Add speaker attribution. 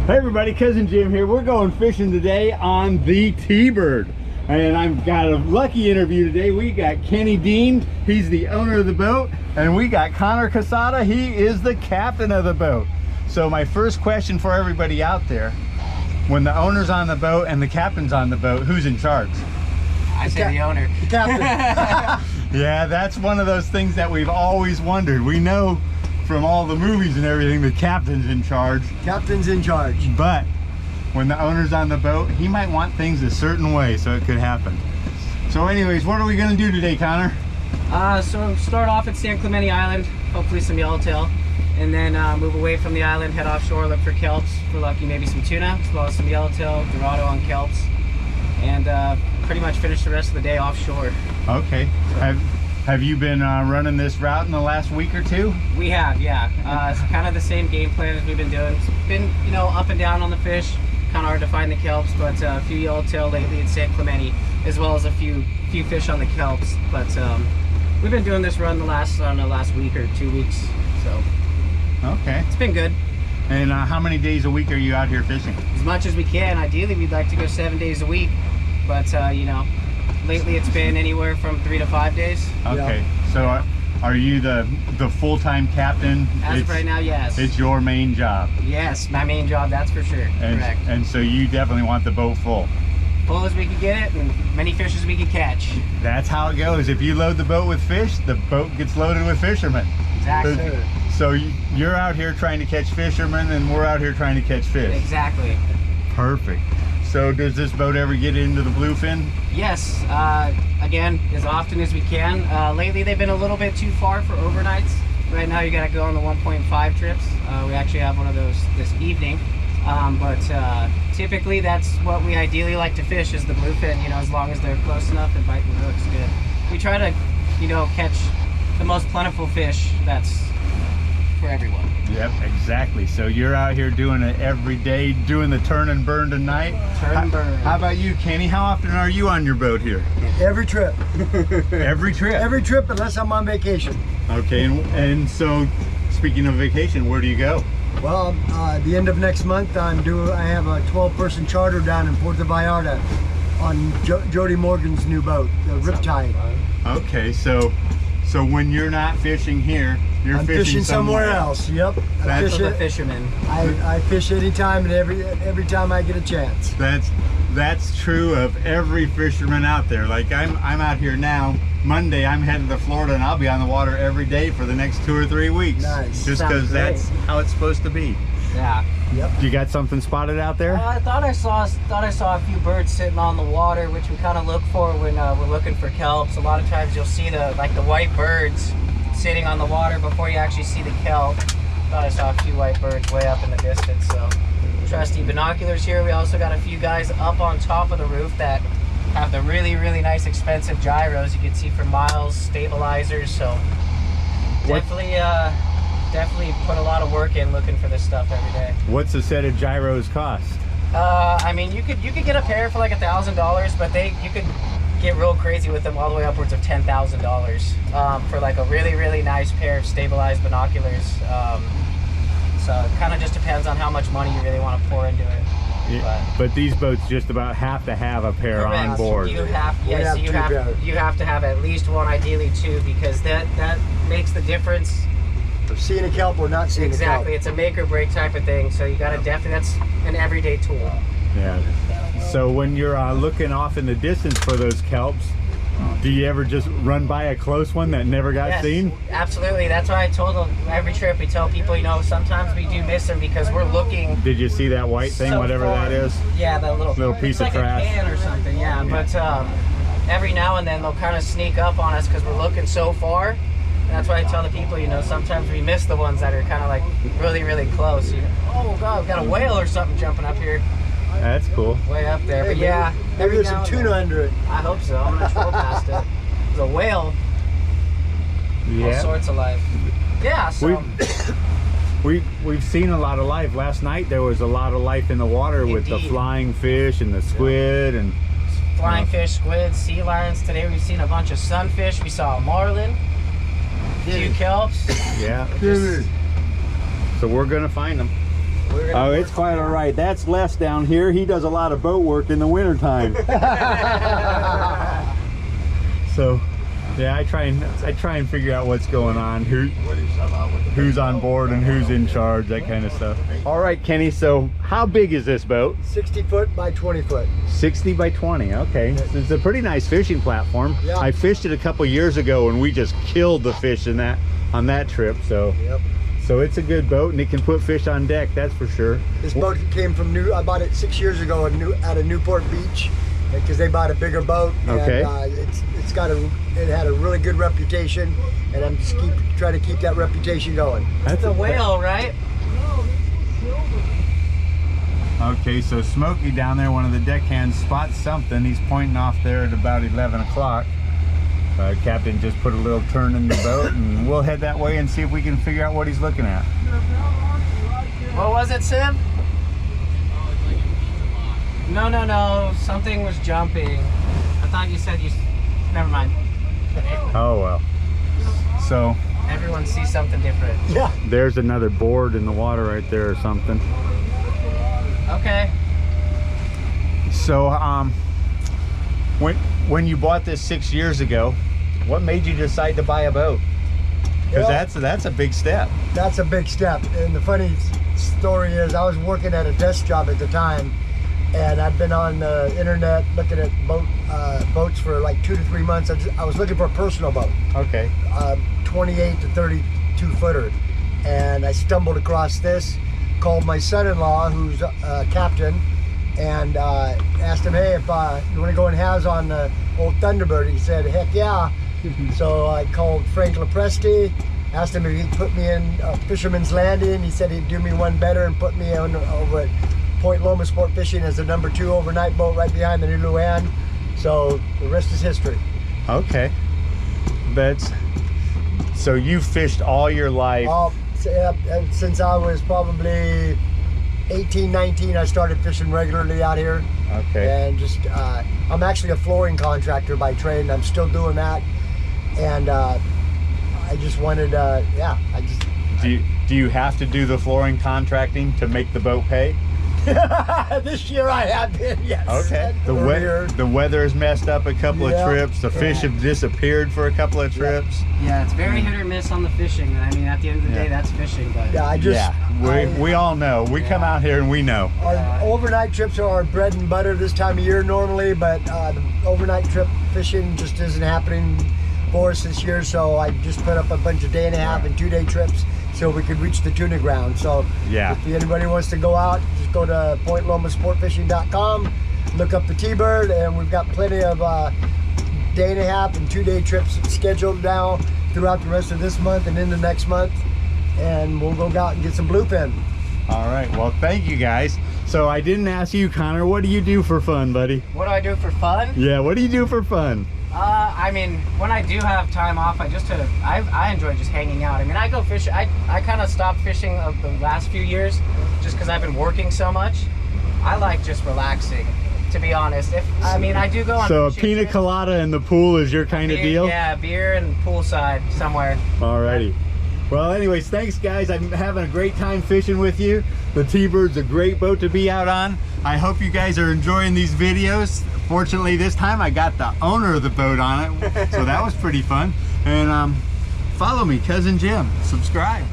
Speaker 1: Hey everybody, Cousin Jim here. We're going fishing today on the T-Bird. And I've got a lucky interview today. We got Kenny Dean, he's the owner of the boat. And we got Connor Casada, he is the captain of the boat. So my first question for everybody out there, when the owner's on the boat and the captain's on the boat, who's in charge?
Speaker 2: I say the owner.
Speaker 3: The captain.
Speaker 1: Yeah, that's one of those things that we've always wondered. We know from all the movies and everything, the captain's in charge.
Speaker 3: Captain's in charge.
Speaker 1: But when the owner's on the boat, he might want things a certain way, so it could happen. So anyways, what are we gonna do today, Connor?
Speaker 2: So start off at San Clemente Island, hopefully some yellowtail, and then move away from the island, head offshore, look for kelps. If we're lucky, maybe some tuna, as well as some yellowtail, dorado on kelps, and pretty much finish the rest of the day offshore.
Speaker 1: Okay. So. Have you been running this route in the last week or two?
Speaker 2: We have, yeah. It's kind of the same game plan as we've been doing. It's been, you know, up and down on the fish. Kind of hard to find the kelps, but a few yellowtail lately at San Clemente, as well as a few fish on the kelps. But we've been doing this run the last week or 2 weeks, so
Speaker 1: okay,
Speaker 2: it's been good.
Speaker 1: And how many days a week are you out here fishing?
Speaker 2: As much as we can. Ideally, we'd like to go 7 days a week, but you know, lately it's been anywhere from 3 to 5 days.
Speaker 1: Okay,
Speaker 3: yeah.
Speaker 1: So are you the full-time captain?
Speaker 2: As of right now, yes.
Speaker 1: It's your main job.
Speaker 2: Yes, my main job, that's for sure. Correct.
Speaker 1: And so you definitely want the boat full.
Speaker 2: Full as we can get it, and many fish as we can catch.
Speaker 1: That's how it goes. If you load the boat with fish, the boat gets loaded with fishermen.
Speaker 2: Exactly.
Speaker 1: So you're out here trying to catch fishermen, and we're out here trying to catch fish.
Speaker 2: Exactly.
Speaker 1: Perfect. So does this boat ever get into the bluefin?
Speaker 2: Yes, again, as often as we can. Lately they've been a little bit too far for overnights. Right now you gotta go on the 1.5 trips. We actually have one of those this evening. But typically that's what we ideally like to fish, is the bluefin, you know, as long as they're close enough and biting the hooks good. We try to, you know, catch the most plentiful fish that's for everyone.
Speaker 1: Yep, exactly. So you're out here doing it every day, doing the turn and burn tonight.
Speaker 2: Turn and burn.
Speaker 1: How about you, Kenny? How often are you on your boat here?
Speaker 3: Every trip.
Speaker 1: Every trip?
Speaker 3: Every trip, unless I'm on vacation.
Speaker 1: Okay, and so speaking of vacation, where do you go?
Speaker 3: Well, the end of next month, I have a 12-person charter down in Puerto Vallarta on Jody Morgan's new boat, the Riptide.
Speaker 1: Okay, so when you're not fishing here, I'm fishing somewhere else.
Speaker 3: Yep.
Speaker 2: That's the fisherman.
Speaker 3: I fish anytime and every time I get a chance.
Speaker 1: That's true of every fisherman out there. Like I'm out here now. Monday I'm headed to Florida, and I'll be on the water every day for the next 2 or 3 weeks.
Speaker 3: Nice.
Speaker 1: Just because that's how it's supposed to be.
Speaker 2: Yeah.
Speaker 3: Yep.
Speaker 1: You got something spotted out there?
Speaker 2: I thought I saw a few birds sitting on the water, which we kind of look for when we're looking for kelps. A lot of times you'll see the white birds sitting on the water before you actually see the kelp. Thought I saw a few white birds way up in the distance. So trusty binoculars here. We also got a few guys up on top of the roof that have the really nice expensive gyros you can see for miles, stabilizers. So definitely put a lot of work in looking for this stuff every day.
Speaker 1: What's a set of gyros cost?
Speaker 2: I mean, you could get a pair for like $1,000, but you could get real crazy with them all the way upwards of $10,000 for like a really nice pair of stabilized binoculars. So it kind of just depends on how much money you really want to pour into it.
Speaker 1: Yeah, but these boats just about have to have a pair on board.
Speaker 2: You have to have at least one, ideally two, because that makes the difference.
Speaker 3: Seeing a kelp or not seeing a kelp.
Speaker 2: Exactly, it's a make or break type of thing. So you got to that's an everyday tool.
Speaker 1: Yeah. So when you're looking off in the distance for those kelps, do you ever just run by a close one that never got seen?
Speaker 2: Absolutely. That's why I told them every trip. We tell people, you know, sometimes we do miss them because we're looking.
Speaker 1: Did you see that white thing,
Speaker 2: so
Speaker 1: whatever
Speaker 2: far.
Speaker 1: That is?
Speaker 2: Yeah, that little
Speaker 1: piece of
Speaker 2: like
Speaker 1: trash.
Speaker 2: A can or something. Yeah. But every now and then they'll kind of sneak up on us because we're looking so far. And that's why I tell the people, you know, sometimes we miss the ones that are kind of like really close. You know, oh God, we've got a whale or something jumping up here.
Speaker 1: That's cool.
Speaker 2: Way up there, but yeah.
Speaker 3: Maybe there's some tuna under it.
Speaker 2: I hope so. I'm gonna troll past it. There's a whale.
Speaker 1: Yeah.
Speaker 2: All sorts of life. Yeah. So
Speaker 1: we've seen a lot of life. Last night there was a lot of life in the water. Indeed. With the flying fish and the squid and
Speaker 2: flying fish, squid, sea lions. Today we've seen a bunch of sunfish. We saw a marlin. A few kelps.
Speaker 1: Yeah. So we're gonna find them. Oh, it's quite all right. That's Les down here. He does a lot of boat work in the wintertime. So, yeah, I try and figure out what's going on, who's on board and who's in charge, that kind of stuff. All right, Kenny. So, how big is this boat?
Speaker 3: 60 foot by 20 foot.
Speaker 1: 60 by 20. Okay, it's a pretty nice fishing platform. Yeah. I fished it a couple years ago, and we just killed the fish in that on that trip. So. Yep. So it's a good boat, and it can put fish on deck, that's for sure.
Speaker 3: This boat came from I bought it 6 years ago out of Newport Beach, because they bought a bigger boat.
Speaker 1: Okay.
Speaker 3: And, it had a really good reputation, and I'm just trying to keep that reputation going.
Speaker 2: That's a whale, right?
Speaker 1: Okay, so Smokey down there, one of the deckhands, spots something. He's pointing off there at about 11 o'clock. Captain just put a little turn in the boat, and we'll head that way and see if we can figure out what he's looking at.
Speaker 2: What was it, Sim? No. Something was jumping. I thought you said you... Never mind.
Speaker 1: Oh, well. So...
Speaker 2: Everyone sees something different.
Speaker 3: Yeah.
Speaker 1: There's another board in the water right there or something.
Speaker 2: Okay.
Speaker 1: So, when you bought this 6 years ago, what made you decide to buy a boat? Because that's a big step.
Speaker 3: That's a big step. And the funny story is, I was working at a desk job at the time, and I'd been on the internet looking at boats for like 2 to 3 months. I was looking for a personal boat.
Speaker 1: Okay.
Speaker 3: 28 to 32 footer, and I stumbled across this. Called my son-in-law, who's a captain, and asked him, hey, if you want to go and house on the old Thunderbird. He said, heck yeah. So I called Frank Lepresti, asked him if he'd put me in Fisherman's Landing. He said he'd do me one better and put me over at Point Loma Sportfishing as the #2 overnight boat right behind the New Luan. So the rest is history.
Speaker 1: Okay. So you fished all your life?
Speaker 3: Since I was probably 18, 19, I started fishing regularly out here.
Speaker 1: Okay.
Speaker 3: And just, I'm actually a flooring contractor by trade, and I'm still doing that. And I just wanted,
Speaker 1: Do you have to do the flooring contracting to make the boat pay?
Speaker 3: This year I have been, yes.
Speaker 1: Okay. The weather has messed up a couple of trips. The fish have disappeared for a couple of trips.
Speaker 2: Yeah, it's very hit or miss on the fishing. I mean, at the end of the day, that's fishing. But
Speaker 1: we all know. We come out here and we know.
Speaker 3: Our overnight trips are our bread and butter this time of year normally, but the overnight trip fishing just isn't happening for us this year. So I just put up a bunch of 1.5 and 2 day trips so we could reach the tuna ground. So if anybody wants to go out, just go to pointlomasportfishing.com, look up the T Bird, and we've got plenty of 1.5 and 2 day trips scheduled now throughout the rest of this month and into next month, and we'll go out and get some bluefin.
Speaker 1: All right, well, thank you guys. So I didn't ask you, Connor, what do you do for fun, buddy?
Speaker 2: What do I do for fun?
Speaker 1: Yeah, what do you do for fun?
Speaker 2: I mean, when I do have time off, I enjoy just hanging out. I mean, I go fishing. I kind of stopped fishing the last few years just because I've been working so much. I like just relaxing, to be honest. I do go on.
Speaker 1: So a pina colada in the pool is your kind of deal?
Speaker 2: Yeah, beer and poolside somewhere.
Speaker 1: Alrighty. Well, anyways, thanks guys. I'm having a great time fishing with you. The T-Bird's a great boat to be out on. I hope you guys are enjoying these videos. Fortunately, this time I got the owner of the boat on it, so that was pretty fun. And follow me, Cousin Jim. Subscribe.